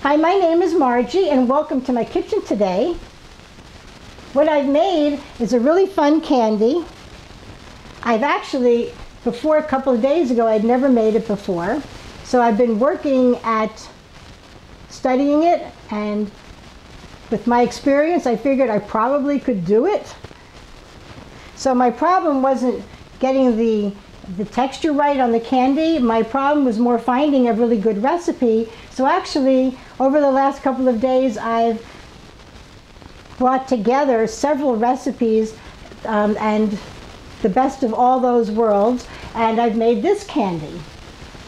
Hi, my name is Margie and welcome to my kitchen today. What I've made is a really fun candy. I've actually, before a couple of days ago, I'd never made it before. So I've been working at studying it, and with my experience I figured I probably could do it. So my problem wasn't getting the texture right on the candy. My problem was more finding a really good recipe. So actually, over the last couple of days, I've brought together several recipes and the best of all those worlds, and I've made this candy.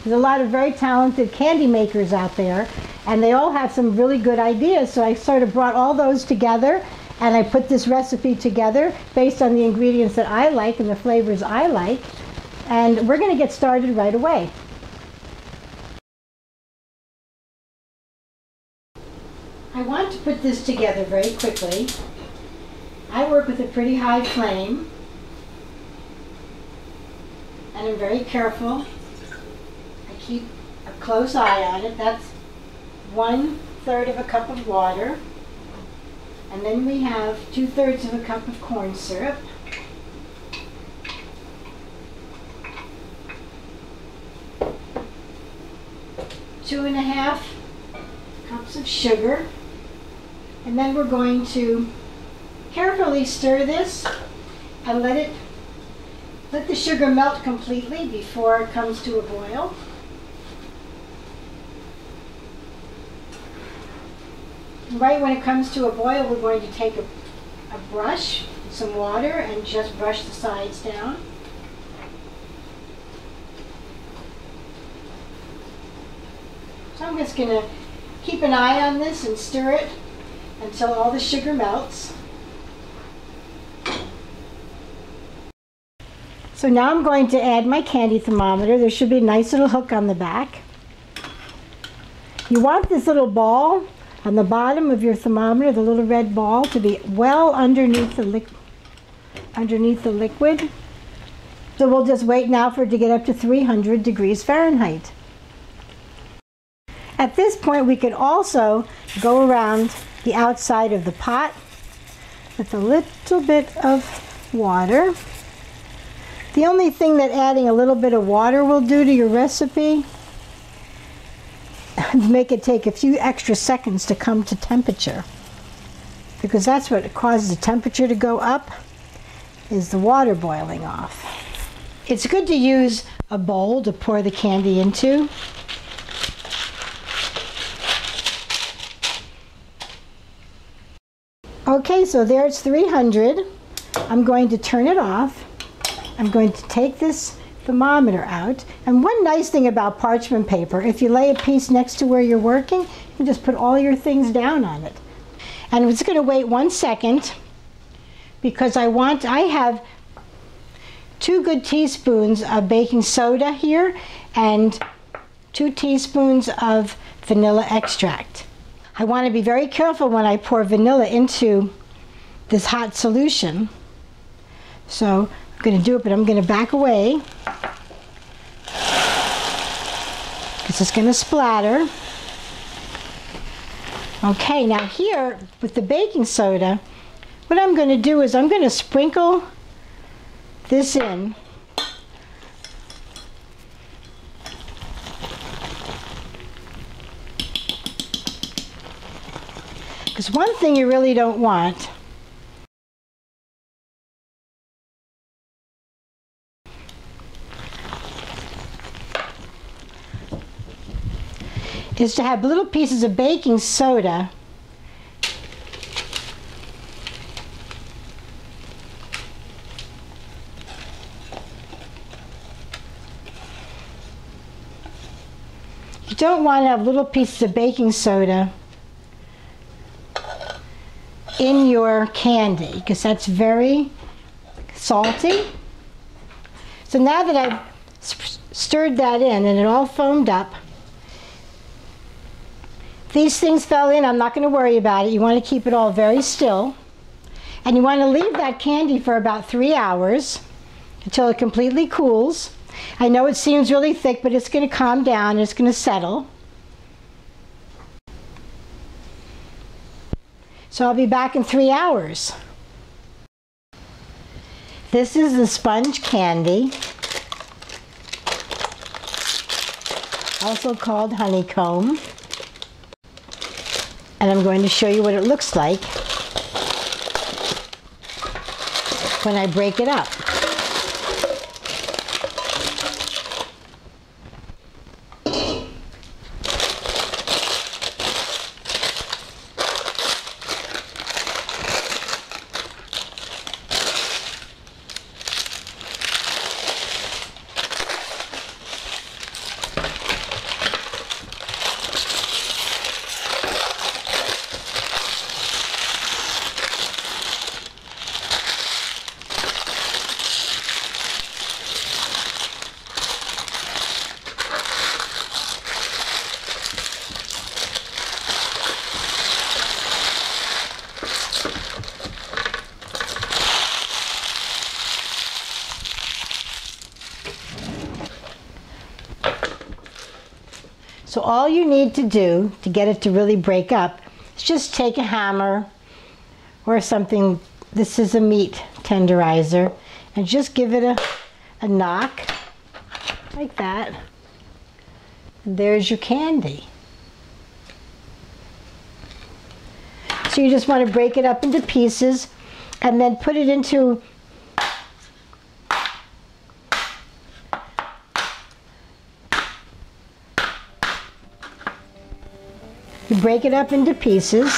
There's a lot of very talented candy makers out there, and they all have some really good ideas, so I sort of brought all those together, and I put this recipe together based on the ingredients that I like and the flavors I like. And we're going to get started right away. I want to put this together very quickly. I work with a pretty high flame, and I'm very careful. I keep a close eye on it. That's 1/3 of a cup of water. And then we have 2/3 of a cup of corn syrup. Two and a half cups of sugar, and then we're going to carefully stir this and let the sugar melt completely before it comes to a boil. And right when it comes to a boil, we're going to take a brush, some water, and just brush the sides down. So I'm just going to keep an eye on this and stir it until all the sugar melts. So now I'm going to add my candy thermometer. There should be a nice little hook on the back. You want this little ball on the bottom of your thermometer, the little red ball, to be well underneath the liquid. So we'll just wait now for it to get up to 300 degrees Fahrenheit. At this point, we could also go around the outside of the pot with a little bit of water. The only thing that adding a little bit of water will do to your recipe is make it take a few extra seconds to come to temperature, because that's what causes the temperature to go up, is the water boiling off. It's good to use a bowl to pour the candy into. Okay, so there it's 300. I'm going to turn it off. I'm going to take this thermometer out. And one nice thing about parchment paper, if you lay a piece next to where you're working, you can just put all your things down on it. And I'm just going to wait 1 second, because I have 2 good teaspoons of baking soda here and 2 teaspoons of vanilla extract. I want to be very careful when I pour vanilla into this hot solution. So I'm going to do it, but I'm going to back away because it's going to splatter. Okay, now here with the baking soda, what I'm going to do is I'm going to sprinkle this in. Because one thing you really don't want is to have little pieces of baking soda you don't want to have little pieces of baking soda in your candy, because that's very salty. So now that I've stirred that in and it all foamed up, these things fell in, I'm not going to worry about it. You want to keep it all very still, and you want to leave that candy for about 3 hours until it completely cools. I know it seems really thick, but it's going to calm down and it's going to settle. So I'll be back in 3 hours. This is the sponge candy, also called honeycomb. And I'm going to show you what it looks like when I break it up. So all you need to do to get it to really break up is just take a hammer or something, this is a meat tenderizer, and just give it a knock like that. And there's your candy. So you just want to break it up into pieces and then put it into you break it up into pieces.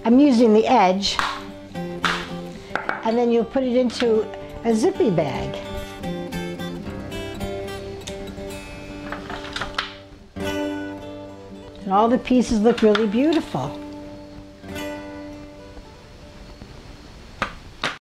I'm using the edge, and then you'll put it into a zippy bag. And all the pieces look really beautiful.